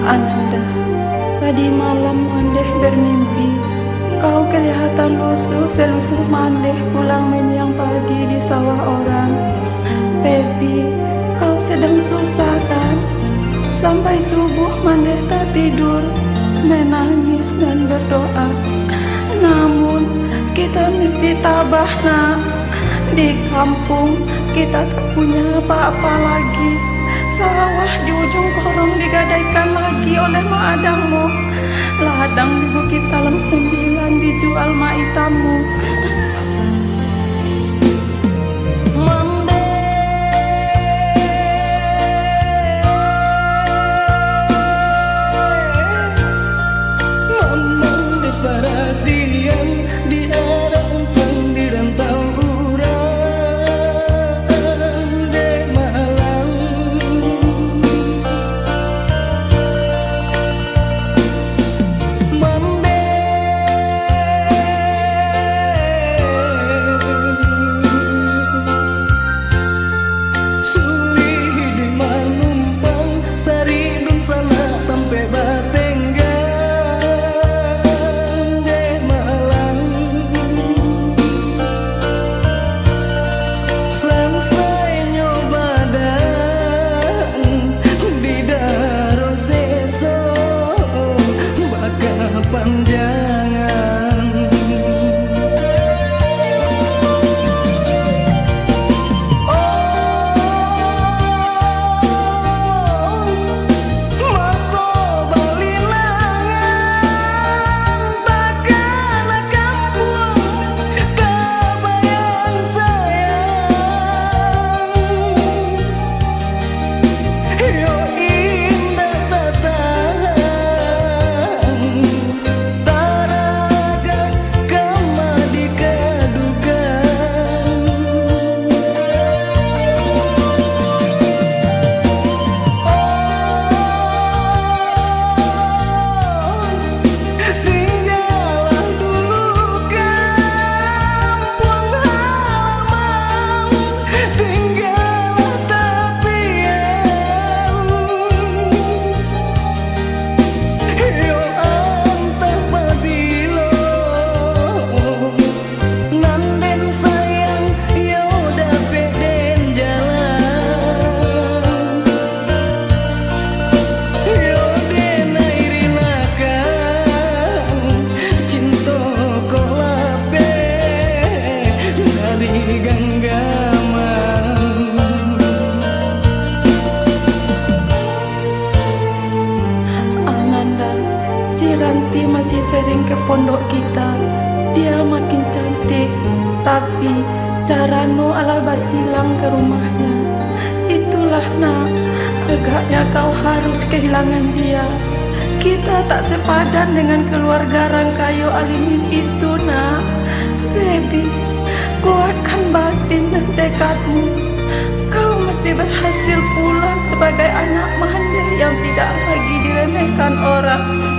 Ananda, tadi malam Mandeh bermimpi kau kelihatan lusuh selusur Mandeh pulang menyiang padi di sawah orang. Baby, kau sedang susah kan? Sampai subuh Mandeh tak tidur, menangis dan berdoa. Namun kita mesti tabah nak. Di kampung kita tak punya apa-apa lagi. Sawah di ujung korong digadaikan lagi oleh Mak Adangmu. Ladang di Bukit Talang 9 dijual Mak Itamu. Ranti masih sering ke pondok kita. Dia makin cantik, tapi carano ala basilang ke rumahnya. Itulah nak, agaknya kau harus kehilangan dia. Kita tak sepadan dengan keluarga Rangkayo Alimin itu nak. Baby, kuatkan batin dan tekadmu. Kau mesti berhasil pulang sebagai anak Mandeh yang tidak lagi diremehkan orang.